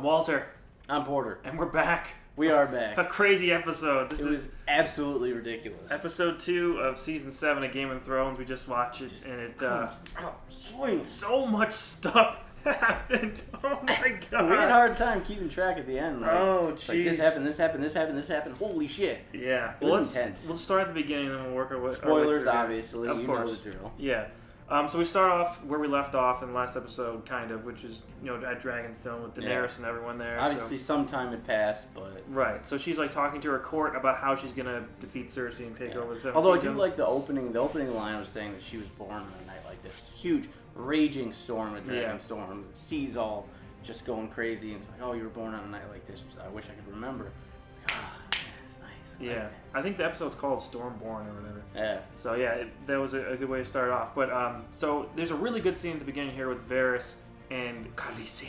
Walter. I'm Porter. And we're back. We are back. A crazy episode. This is absolutely ridiculous. Episode 2 of Season 7 of Game of Thrones. We just watched it, and it... swing. So much stuff happened. Oh my god. We had a hard time keeping track at the end. Like, jeez. Like this happened, this happened, this happened, this happened. Holy shit. Yeah. It was intense. We'll start at the beginning, and then we'll work our way Spoilers, through obviously. Of course. Know the drill. Yeah. So we start off where we left off in the last episode, kind of, which is, at Dragonstone with Daenerys and everyone there. Obviously, some time had passed, but... Right. So she's, talking to her court about how she's going to defeat Cersei and take over the Seven Although Kingdoms. I do like the opening. The opening line was saying that she was born on a night like this. Huge, raging storm, a dragon storm. The seas all just going crazy. And it's like, oh, you were born on a night like this. I wish I could remember. It's nice. Yeah, I think the episode's called Stormborn or whatever. Yeah. So yeah, that was a good way to start off. But so there's a really good scene at the beginning here with Varys and Khaleesi.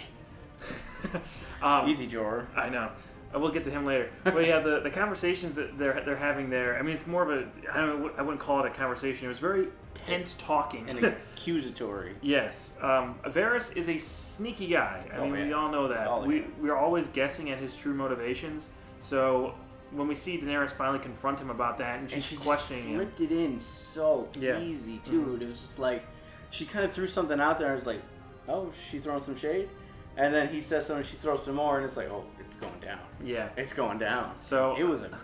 Easy, Jor. I know. We'll get to him later. But yeah, the conversations that they're having there. I mean, it's more of a I wouldn't call it a conversation. It was very tense talking and accusatory. Yes. Varys is a sneaky guy. I mean, we all know that. We're always guessing at his true motivations. So when we see Daenerys finally confront him about that, and she's questioning him. Slipped it in so easy, too. Mm-hmm. It was just like, she kind of threw something out there, and I was like, oh, she throwing some shade? And then he says something, she throws some more, and it's like, oh, it's going down. Yeah. It's going down. So it was a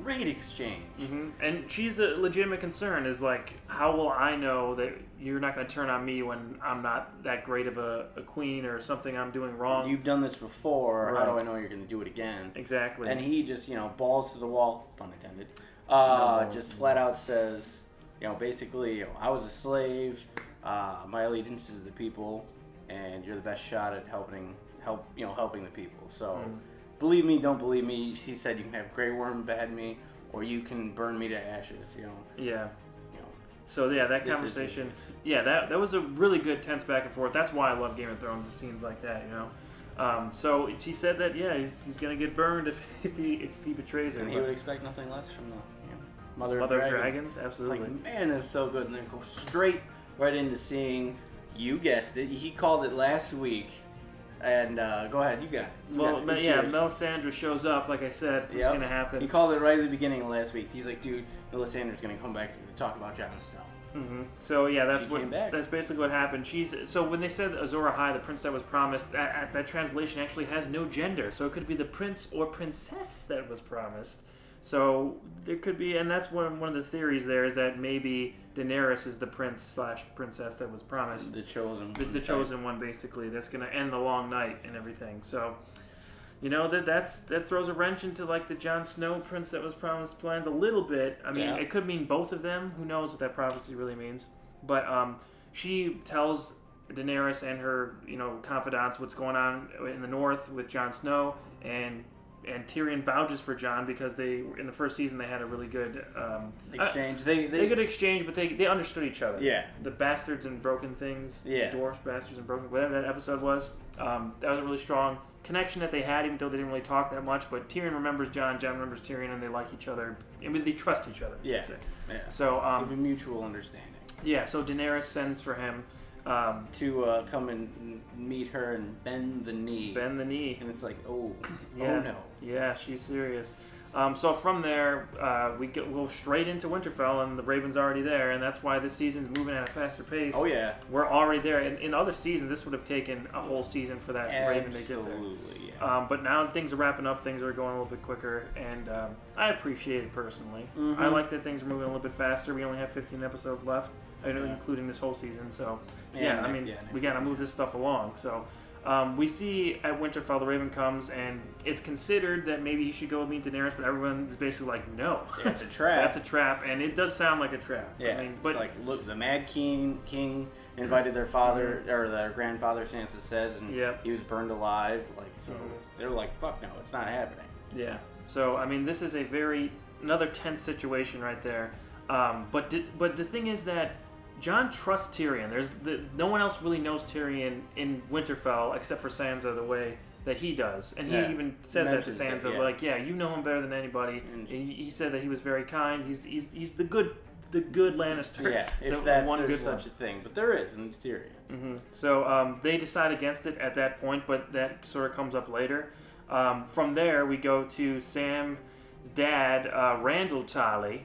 great exchange. Mm-hmm. And she's a legitimate concern, is like, how will I know that you're not going to turn on me when I'm not that great of a queen or something I'm doing wrong? You've done this before. Right. How do I know you're going to do it again? Exactly. And he just, balls to the wall, pun intended, just flat out says, basically, I was a slave. My allegiance is the people, and you're the best shot at helping the people. So, believe me, don't believe me. He said you can have Grey Worm behead me, or you can burn me to ashes. Yeah. So yeah, that conversation. Yeah, that was a really good tense back and forth. That's why I love Game of Thrones. The scenes like that, So she said that he's gonna get burned if he betrays her. And he would expect nothing less from the Mother of Dragons. Absolutely. Like, man, that's so good. And then go straight right into seeing. You guessed it. He called it last week. And go ahead, you got it. Melisandre shows up, like I said. What's going to happen? He called it right at the beginning of last week. He's like, dude, Melisandre's going to come back to talk about Jon Snow. Mm-hmm. So yeah, that's basically what happened. So when they said Azor Ahai, the prince that was promised, that translation actually has no gender. So it could be the prince or princess that was promised. So there could be, and that's one of the theories there, is that maybe Daenerys is the prince/princess that was promised. The chosen one. The chosen one, basically. That's going to end the long night and everything. So, that throws a wrench into, the Jon Snow prince that was promised plans a little bit. I mean, it could mean both of them. Who knows what that prophecy really means. But she tells Daenerys and her, confidants what's going on in the north with Jon Snow, and Tyrion vouches for Jon because in the first season they had a really good exchange. They good exchange, but they understood each other. Yeah. The bastards and broken things. Yeah. The dwarfs, bastards and broken, whatever that episode was. That was a really strong connection that they had, even though they didn't really talk that much. But Tyrion remembers Jon remembers Tyrion, and they like each other. I mean, they trust each other. Yeah. Yeah. So have a mutual understanding. Yeah. So Daenerys sends for him. To come and meet her and bend the knee. And it's like, oh no. Yeah, she's serious. So from there, we go straight into Winterfell, and the Raven's already there, and that's why this season's moving at a faster pace. Oh yeah. We're already there. In other seasons, this would have taken a whole season for that Raven to get there. Absolutely, yeah. But now things are wrapping up, things are going a little bit quicker, and I appreciate it personally. Mm-hmm. I like that things are moving a little bit faster. We only have 15 episodes left. Including this whole season, so we gotta move this stuff along. So we see at Winterfell the Raven comes, and it's considered that maybe he should go meet Daenerys, but everyone is basically like, no, it's a trap. That's a trap, and it does sound like a trap. Yeah, but it's like, look, the Mad King invited their father or their grandfather, Sansa says, and he was burned alive. They're like, fuck no, it's not happening. Yeah. So I mean, this is another tense situation right there. But the thing is that Jon trusts Tyrion. No one else really knows Tyrion in Winterfell except for Sansa the way that he does, and he even says that to Sansa, you know him better than anybody. And he said that he was very kind. He's the good the good Lannister. Yeah, if the that's one good such a thing, but there is, and it's Tyrion. Mm-hmm. So they decide against it at that point, but that sort of comes up later. From there, we go to Sam's dad, Randall Tarly.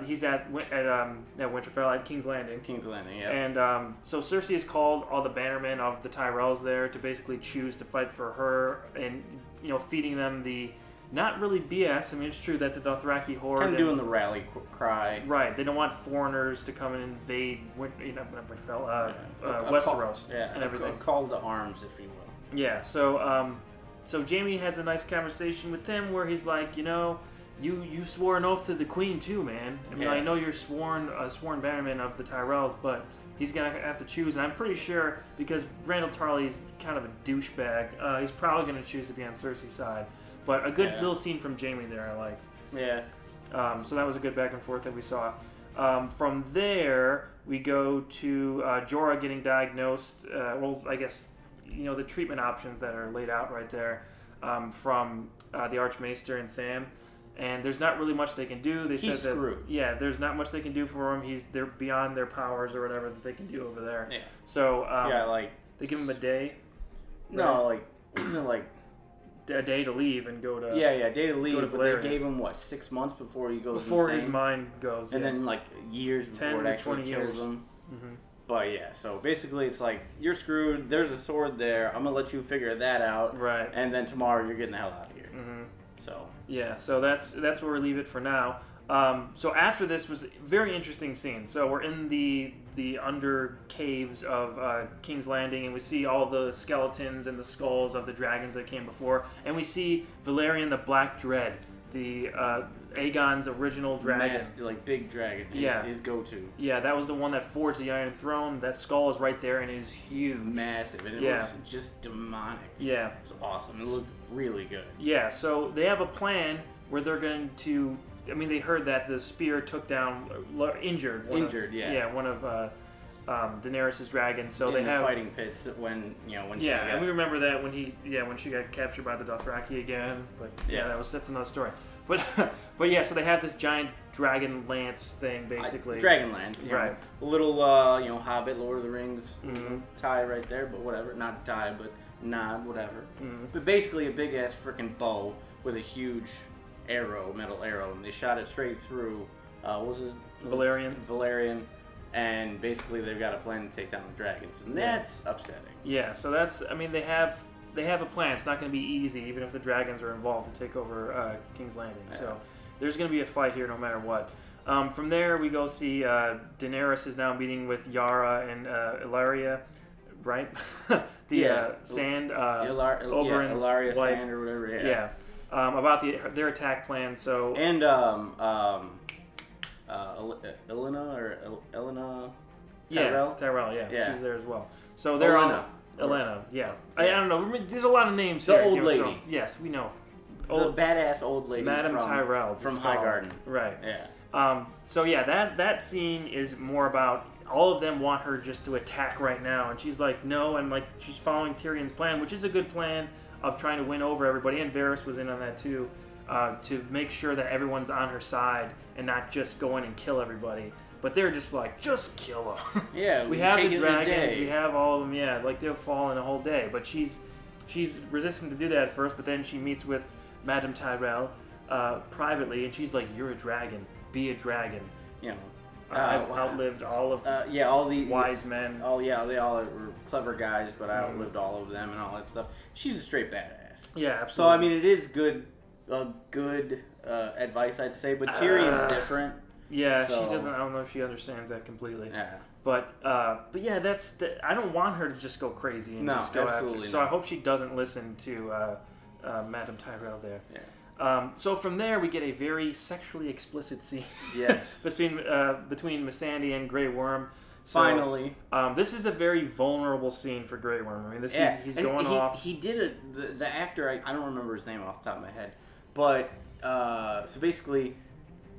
He's at Winterfell, at King's Landing. King's Landing, yeah. And so Cersei has called all the bannermen of the Tyrells there to basically choose to fight for her, and feeding them the not really BS. I mean, it's true that the Dothraki horde kind of doing the rally cry. Right, they don't want foreigners to come and invade not Winterfell, Westeros, and everything. A call to arms, if you will. Yeah, so Jaime has a nice conversation with him where he's like, you swore an oath to the Queen too, man. I mean, I know you're a sworn bannerman of the Tyrells, but he's gonna have to choose. And I'm pretty sure, because Randall Tarly's kind of a douchebag, he's probably gonna choose to be on Cersei's side. But a good little scene from Jaime there, I like. Yeah. So that was a good back and forth that we saw. From there, we go to Jorah getting diagnosed. I guess the treatment options that are laid out right there from the Archmaester and Sam. And there's not really much they can do. He's screwed. Yeah, there's not much they can do for him. They're beyond their powers or whatever that they can do over there. Yeah. So they give him a day. No, isn't it a day to leave and go to day to leave. But they gave him 6 months before he goes before insane? His mind goes, and then years before it actually kills him. Mm-hmm. But yeah, so basically it's you're screwed. There's a sword there. I'm gonna let you figure that out. Right. And then tomorrow you're getting the hell out of here. Mm-hmm. So. Yeah, so that's where we leave it for now. So after this was a very interesting scene. So we're in the under caves of King's Landing, and we see all the skeletons and the skulls of the dragons that came before, and we see Valerian the Black Dread, the Aegon's original dragon. Big dragon. His go-to. Yeah, that was the one that forged the Iron Throne. That skull is right there, and it is huge. Massive, and it looks just demonic. Yeah. It's awesome. It looked really good. Yeah, so they have a plan where they're going to... I mean, they heard that the spear took down... Injured, one of Daenerys' dragons. So they have fighting pits when she got... and we remember that when she got captured by the Dothraki again. But that's another story. But so they have this giant dragon lance thing, basically. Dragon lance, right? A little Hobbit, Lord of the Rings tie right there, but whatever. Not tie, but nod, whatever. Mm-hmm. But basically a big ass freaking bow with a huge metal arrow, and they shot it straight through. What was it? Valerian. And basically they've got a plan to take down the dragons, and that's upsetting. Yeah, so they have a plan. It's not going to be easy, even if the dragons are involved, to take over King's Landing. Yeah. So there's going to be a fight here no matter what. From there, we go see Daenerys is now meeting with Yara and Ilaria, right? Sand, Ilaria wife. Sand or whatever. Yeah. About their attack plan. So and Elena Tyrell? Tyrell, yeah. She's there as well. So they're Elena, yeah. I don't know. There's a lot of names here. The old lady. So, yes, we know. The badass old lady Madame Tyrell. From Highgarden. Right. Yeah. So that scene is more about all of them want her just to attack right now. And she's like, no. And she's following Tyrion's plan, which is a good plan of trying to win over everybody. And Varys was in on that too. To make sure that everyone's on her side and not just go in and kill everybody. But they're just just kill her. Yeah, we have the dragons, we have all of them, they'll fall in a whole day. But she's resistant to do that at first, but then she meets with Madame Tyrell privately, and she's like, you're a dragon, be a dragon. I've outlived all of all the wise men. They all were clever guys, but I outlived all of them and all that stuff. She's a straight badass. Yeah, absolutely. So, I mean, it is good advice, I'd say, but Tyrion's different. Yeah, so. She doesn't. I don't know if she understands that completely. Yeah. But yeah, I don't want her to just go crazy and just go after. So I hope she doesn't listen to Madame Tyrell there. Yeah. So from there we get a very sexually explicit scene. Yes. between Missandei and Grey Worm. So, finally. This is a very vulnerable scene for Grey Worm. I mean, he's going off. He did the actor. I don't remember his name off the top of my head, but so basically.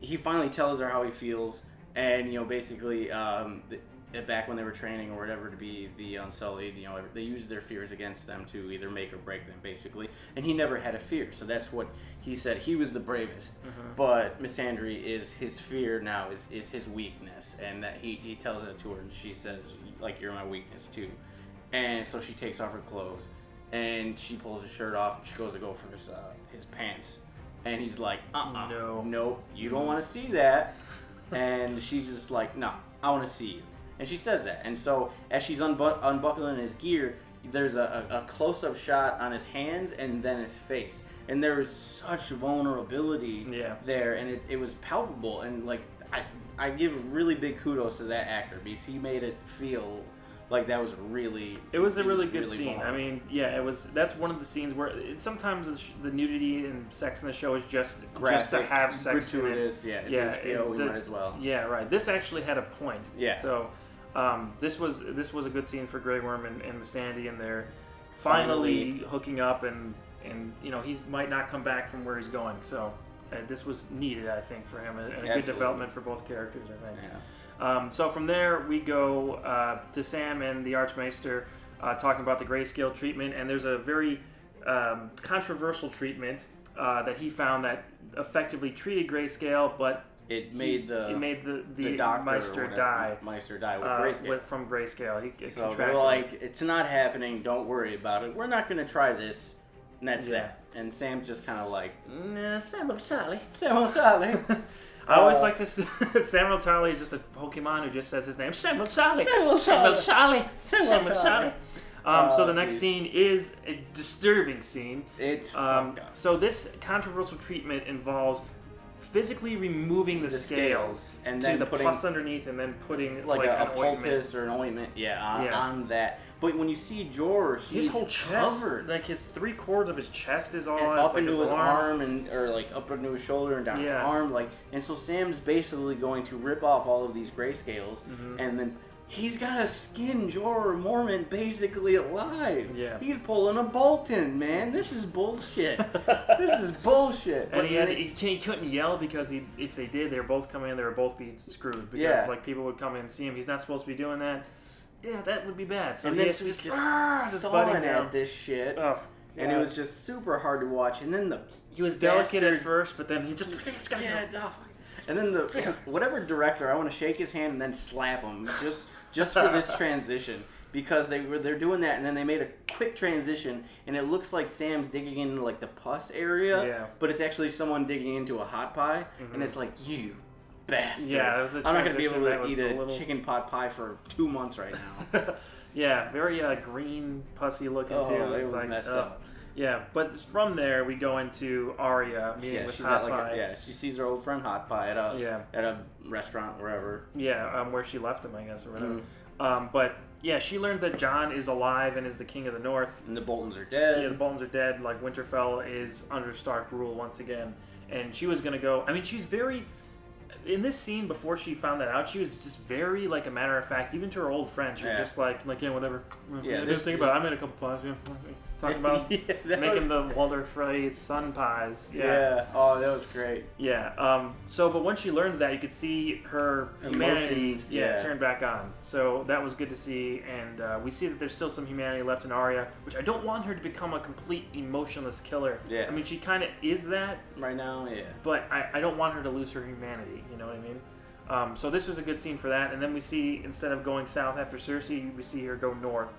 He finally tells her how he feels, and basically back when they were training or whatever to be the Unsullied, they used their fears against them to either make or break them, basically. And he never had a fear, so that's what he said. He was the bravest, but Missandei is his fear now is his weakness, and that he tells it to her, and she says, like, you're my weakness too. And so she takes off her clothes, and she pulls his shirt off, and she goes to go for his pants, and he's like, no, you don't want to see that. And she's just like, no, I want to see you. And she says that. And so as she's unbuckling his gear, there's a close-up shot on his hands and then his face. And there was such vulnerability there, and it was palpable. And like I give really big kudos to that actor because he made it feel like that was really. It was a really good scene. Vulnerable. I mean, yeah, it was. That's one of the scenes where sometimes the nudity and sex in the show is just to have sex gratuitous, in it. Yeah, it's HBO, we might as well. Yeah, right. This actually had a point. Yeah. So, this was a good scene for Grey Worm and Missandei, and they're finally hooking up, and he might not come back from where he's going. So, this was needed, I think, for him, and a good development for both characters, I think. Yeah. So from there, we go to Sam and the Archmaester talking about the grayscale treatment, and there's a very controversial treatment that he found that effectively treated grayscale, but it made the Meister die. Meister die with grayscale. From grayscale. So they're like, it's not happening, don't worry about it. We're not going to try this. And that's that. And Sam's just kind of like, Samuel Sally. I always like this. Samuel Tally is just a Pokemon who just says his name. Samuel Tally. So the next scene is a disturbing scene. It's fucked up. So this controversial treatment involves physically removing the scales and to then the putting pus underneath, and then putting like a poultice or an ointment, on that. But when you see Jor, he's his whole chest, covered. like his 3/4 of his chest is all up into his arm, or like up into his shoulder and down his arm, and so Sam's basically going to rip off all of these grayscales, and then he's got to skin Jorah Mormont basically alive. Yeah. He's pulling a Bolton, man. This is bullshit. This is bullshit. And he couldn't yell because if they did, they were both coming in, they would both be screwed. Because like people would come in and see him. He's not supposed to be doing that. Yeah, that would be bad. So and then he's just sawing at this shit. Oh. And it was just super hard to watch. And then he was delicate at first, but then he just and then whatever director, I want to shake his hand and then slap him just for this transition, because they're doing that, and then they made a quick transition, and it looks like Sam's digging into like the pus area, but it's actually someone digging into a hot pie, and it's like, you bastard. Yeah, it was a I'm not gonna be able to eat a chicken pot pie for 2 months right now. Yeah, very green, pussy looking too. It was like messed up. Yeah, but from there we go into Arya meeting with Hot Pie. She sees her old friend Hot Pie at a restaurant wherever. Yeah, where she left him, I guess, or whatever. But yeah, she learns that Jon is alive and is the king of the North. And the Boltons are dead. Yeah, the Boltons are dead. Like Winterfell is under Stark rule once again, and she was gonna go. I mean, she's very. In this scene, before she found that out, she was just very, like, a matter of fact, even to her old friend. She was just like, yeah, whatever. Yeah, I didn't think about it. I made a couple pies. Yeah. Talking about making the Walder Frey sun pies. Yeah. Oh, that was great. Yeah. But when she learns that, you could see her humanity turn back on. So that was good to see. And we see that there's still some humanity left in Arya, which I don't want her to become a complete emotionless killer. Yeah. I mean, she kind of is that. Right now, yeah. But I don't want her to lose her humanity. You know what I mean? So this was a good scene for that. And then we see, instead of going south after Cersei, we see her go north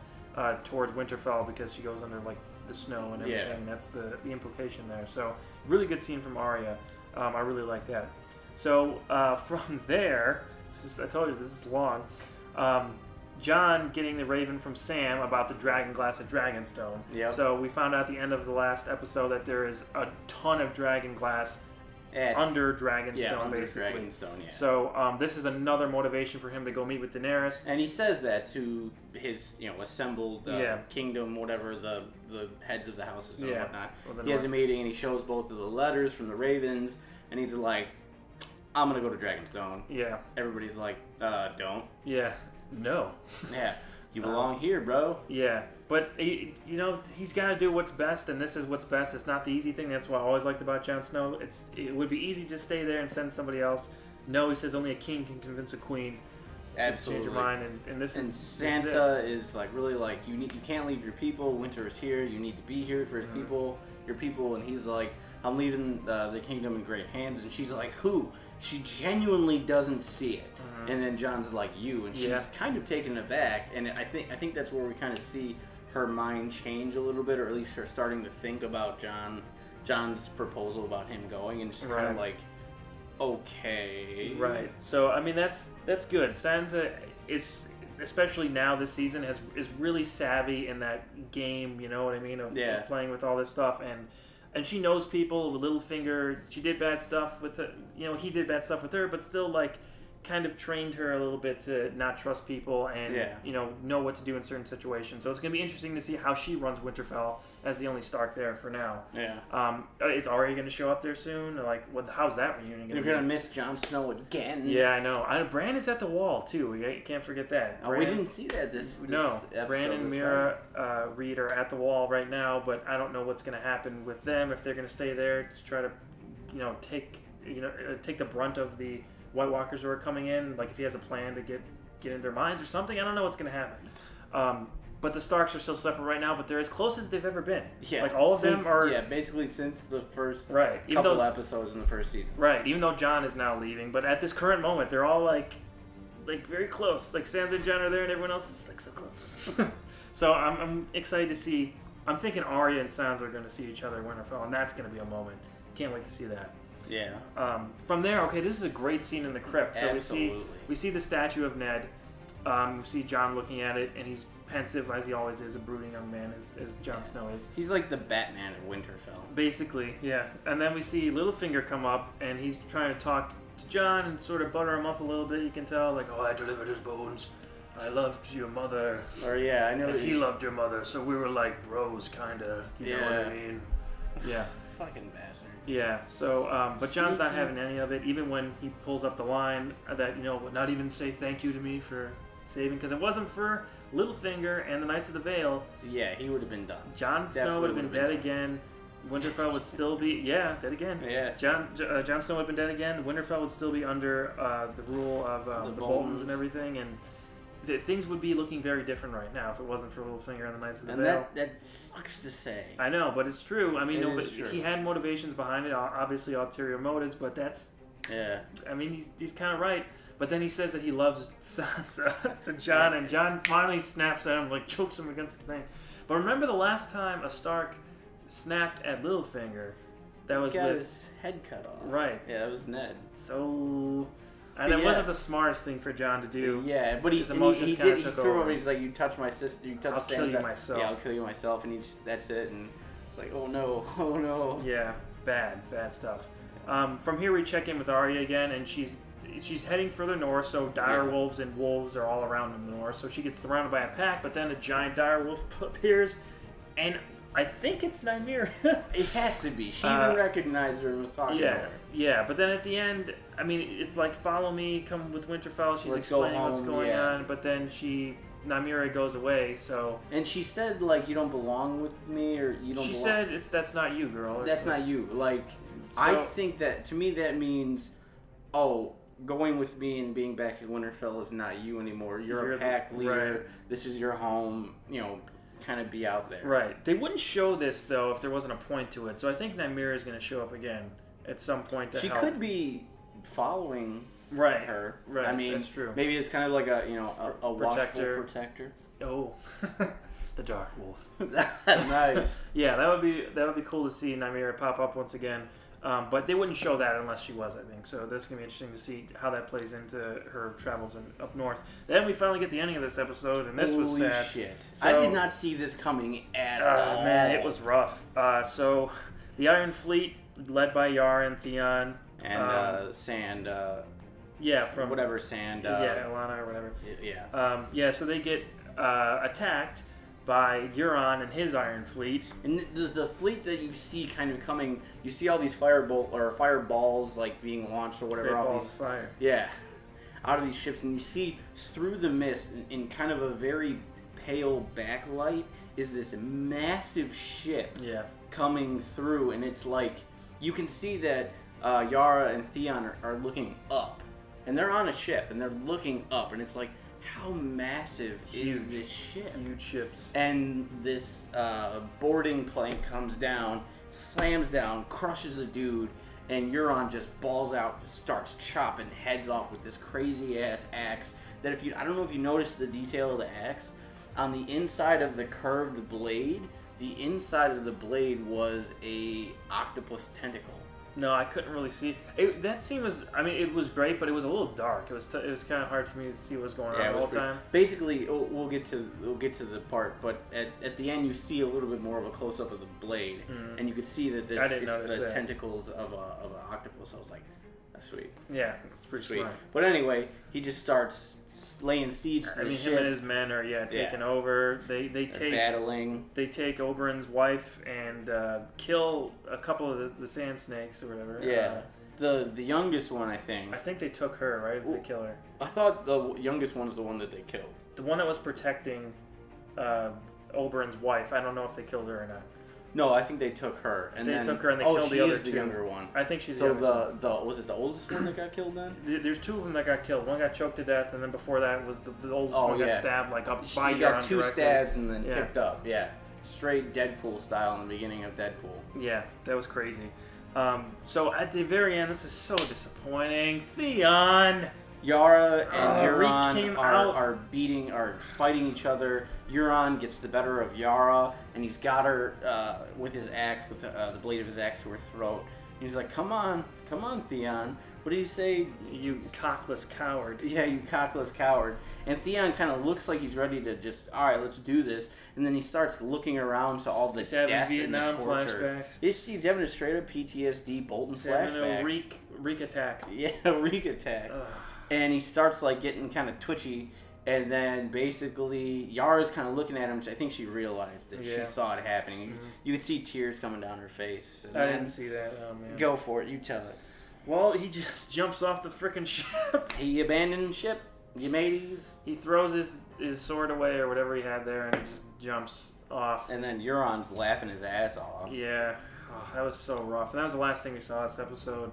towards Winterfell because she goes under like the snow and everything. Yeah. That's the implication there. So really good scene from Arya. I really like that. So from there, I told you this is long. Jon getting the Raven from Sam about the dragon glass at Dragonstone. Yep. So we found out at the end of the last episode that there is a ton of dragon glass under Dragonstone, basically. Dragonstone, yeah. So this is another motivation for him to go meet with Daenerys. And he says that to his, assembled kingdom, whatever, the heads of the houses and whatnot. He has a meeting and he shows both of the letters from the Ravens, and he's like, I'm going to go to Dragonstone. Yeah. Everybody's like, don't. Yeah. No. Yeah. You belong here, bro. Yeah. But, he's got to do what's best, and this is what's best. It's not the easy thing. That's what I always liked about Jon Snow. It would be easy to stay there and send somebody else. No, he says only a king can convince a queen. Absolutely. change your mind, and this and is Sansa is like really like you can't leave your people. Winter is here. You need to be here for his people, your people. And he's like, I'm leaving the kingdom in great hands. And she's like, who? She genuinely doesn't see it. And then Jon's like, you, and she's kind of taken aback. And I think that's where we kind of see her mind change a little bit, or at least her starting to think about Jon's proposal about him going, and she's kind of like, okay. Right. So I mean that's good. Sansa is, especially now this season, is really savvy in that game. You know what I mean? Of playing with all this stuff, and she knows people. Littlefinger, she did bad stuff with he did bad stuff with her, but still like kind of trained her a little bit to not trust people and know what to do in certain situations. So it's going to be interesting to see how she runs Winterfell as the only Stark there for now. Yeah. Is Arya going to show up there soon? Or like, how's that reunion going to be? You're going to miss Jon Snow again. Yeah, I know. Bran is at the wall too. You can't forget that. Oh, we didn't see that this episode. Bran and Mira Reed are at the wall right now, but I don't know what's going to happen with them, if they're going to stay there to try to take the brunt of the White Walkers who are coming in, like if he has a plan to get in their minds or something. I don't know what's going to happen. But the Starks are still separate right now, but they're as close as they've ever been. Yeah, like all of them are. Yeah, basically since the first even couple episodes in the first season. Right, even though Jon is now leaving, but at this current moment, they're all like very close. Like Sansa and Jon are there, and everyone else is like so close. So I'm excited to see. I'm thinking Arya and Sansa are going to see each other in Winterfell, and that's going to be a moment. Can't wait to see that. Yeah. From there, okay, this is a great scene in the crypt. So we see the statue of Ned. We see Jon looking at it, and he's pensive, as he always is, a brooding young man, as Jon Snow is. He's like the Batman of Winterfell. Basically, yeah. And then we see Littlefinger come up, and he's trying to talk to Jon and sort of butter him up a little bit. You can tell, like, I delivered his bones. I loved your mother. Or yeah, I know. And he loved your mother, so we were like bros, kinda. You know what I mean? Yeah. Fucking bastard. Yeah, so, but Jon's not having any of it, even when he pulls up the line that, not even say thank you to me for saving, because it wasn't for Littlefinger and the Knights of the Vale. Yeah, he would have been done. Jon Snow would have been dead again. Winterfell would still be, dead again. Yeah. Jon Snow would have been dead again. Winterfell would still be under the rule of the Boltons and everything, and things would be looking very different right now if it wasn't for Littlefinger and the Knights of the Vale. That sucks to say. I know, but it's true. I mean, true. He had motivations behind it, obviously ulterior motives, but that's... Yeah. I mean, he's kind of right. But then he says that he loves Sansa to Jon, and Jon finally snaps at him, like chokes him against the thing. But remember the last time a Stark snapped at Littlefinger? That was with his head cut off. Right. Yeah, that was Ned. So... And it wasn't the smartest thing for Jon to do. Yeah, but he threw over. He's like, "You touch my sister. You touch Sansa. I'll kill you myself. Yeah, I'll kill you myself." And that's it. And it's like, "Oh no." Yeah, bad stuff. From here, we check in with Arya again, and she's heading further north. So dire wolves and wolves are all around in the north. So she gets surrounded by a pack, but then a giant dire wolf appears, and I think it's Nymeria. It has to be. She even recognized her and was talking to her. Yeah, but then at the end, I mean, it's like, follow me, come with Winterfell. She's explaining what's going on, but then Nymeria goes away, so... And she said, like, you don't belong with me, or you don't belong... She said, that's not you, girl. That's not you. Like, so, I think that, to me, that means, going with me and being back at Winterfell is not you anymore. You're a pack leader. Right. This is your home, kind of be out there. Right. They wouldn't show this, though, if there wasn't a point to it. So I think Nymeria is going to show up again at some point to help. She could be following her. Right. I mean, that's true. Maybe it's kind of like a watchful protector. Oh, the Dark Wolf. Nice. Yeah, that would be cool to see Nymeria pop up once again. But they wouldn't show that unless she was, I think. So that's going to be interesting to see how that plays into her travels up north. Then we finally get the ending of this episode, and this was sad. Holy shit. So, I did not see this coming at all. Man, it was rough. So the Iron Fleet, led by Yara and Theon. And Sand. From... Whatever, Sand. Alana or whatever. Yeah. So they get attacked by Euron and his Iron Fleet. And the fleet that you see kind of coming, you see all these fireballs like being launched or whatever. All these fire. Yeah, out of these ships, and you see through the mist in kind of a very pale backlight is this massive ship coming through, and it's like you can see that Yara and Theon are looking up, and they're on a ship, and they're looking up, and it's like, how massive is this ship? Huge ships. And this boarding plank comes down, slams down, crushes a dude, and Euron just balls out, starts chopping heads off with this crazy ass axe. That I don't know if you noticed the detail of the axe, on the inside of the curved blade, the inside of the blade was a octopus tentacle. No, I couldn't really see. That scene was, I mean, it was great, but it was a little dark. It was kind of hard for me to see what was going on the whole time. Basically, we'll get to the part, but at the end you see a little bit more of a close up of the blade, and you could see that it's the tentacles of an octopus. I was like, that's sweet. Yeah, it's pretty sweet. Smart. But anyway, he just starts laying siege to the ship. Him and his men are taking over. They're battling. They take Oberyn's wife and kill a couple of the sand snakes or whatever. Yeah, the youngest one, I think. I think they took her, right? Did they kill her? I thought the youngest one was the one that they killed. The one that was protecting Oberyn's wife. I don't know if they killed her or not. No, I think they took her. And they took her and they killed the other two. the younger one. I think she's the youngest one. Was it the oldest one that got killed then? There's two of them that got killed. One got choked to death, and then before that was the oldest one got stabbed like up by Euron. He got two directly. stabs and then picked up. Yeah, straight Deadpool style in the beginning of Deadpool. Yeah, that was crazy. So at the very end, this is so disappointing. Theon. Yara and Euron are fighting each other. Euron gets the better of Yara, and he's got her with his axe, with the blade of his axe to her throat. And he's like, come on, Theon. What did he say? You cockless coward. Yeah, you cockless coward. And Theon kind of looks like he's ready to just, all right, let's do this. And then he starts looking around to all the death Vietnam and the torture. Flashbacks. He's having a straight up PTSD Bolton flashback. Having a reek attack. Yeah, a reek attack. Ugh. And he starts like getting kind of twitchy, and then basically Yara's kind of looking at him. I think she realized that she saw it happening. Mm-hmm. You could see tears coming down her face. I didn't see that. Oh man. Go for it. You tell it. Well, he just jumps off the frickin' ship. He abandoned ship. You mateys. He throws his sword away or whatever he had there, and he just jumps off. And then Euron's laughing his ass off. Yeah. Oh, that was so rough. And that was the last thing we saw this episode.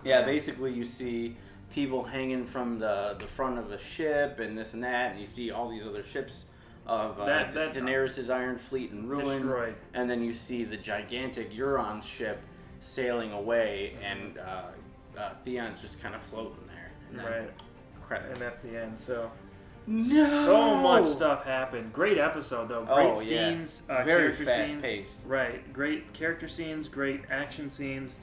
Yeah, basically you see people hanging from the front of the ship and this and that, and you see all these other ships of Daenerys' Iron Fleet in ruin. Destroyed. And then you see the gigantic Euron ship sailing away, and Theon's just kind of floating there. And then credits. And that's the end. So so much stuff happened. Great episode though. Great scenes. Very fast scenes. paced. Right. Great character scenes. Great action scenes.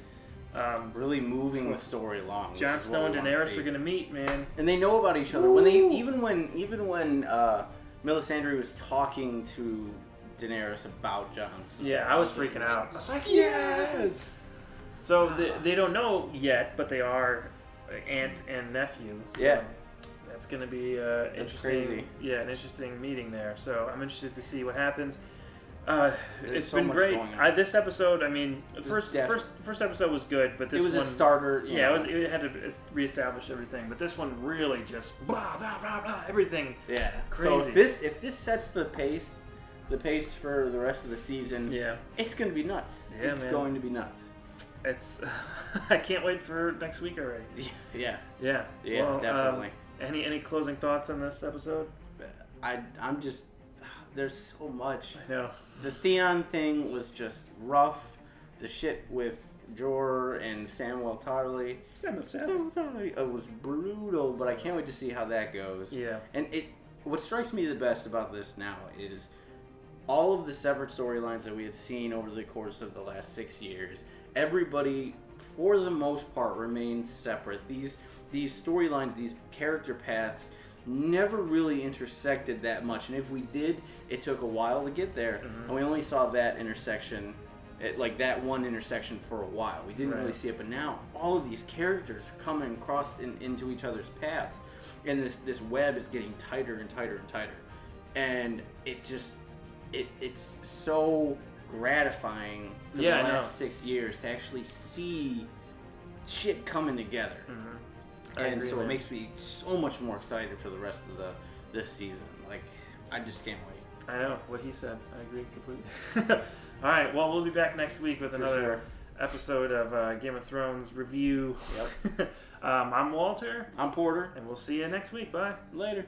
Really moving the story along. Jon Snow and Daenerys are gonna meet, man. And they know about each other. When they even when Melisandre was talking to Daenerys about Jon Snow. Yeah, I was freaking out. I was like, yes. So they don't know yet, but they are aunt and nephew. So yeah. That's gonna be interesting. Crazy. Yeah, an interesting meeting there. So I'm interested to see what happens. It's so been great. This episode, I mean, first episode was good, but this was one, a starter. It had to reestablish everything. But this one really just blah blah blah blah everything. Yeah, crazy. So if this sets the pace for the rest of the season, it's gonna be nuts. Yeah, it's going to be nuts. It's I can't wait for next week already. Yeah. Well, definitely. Any closing thoughts on this episode? I'm just there's so much. I know. The Theon thing was just rough. The shit with Jor and Samwell Tarly. It was brutal, but I can't wait to see how that goes. Yeah. And what strikes me the best about this now is all of the separate storylines that we had seen over the course of the last 6 years. Everybody, for the most part, remains separate. These storylines, these character paths, never really intersected that much, and if we did, it took a while to get there, and we only saw that intersection, that one intersection for a while. We didn't really see it, but now all of these characters are coming across into each other's paths, and this web is getting tighter and tighter and tighter, and it's so gratifying for the last 6 years to actually see shit coming together. And so it makes me so much more excited for the rest of this season. Like, I just can't wait. I know what he said. I agree completely. All right. Well, we'll be back next week with another episode of Game of Thrones review. Yep. I'm Walter. I'm Porter. And we'll see you next week. Bye. Later.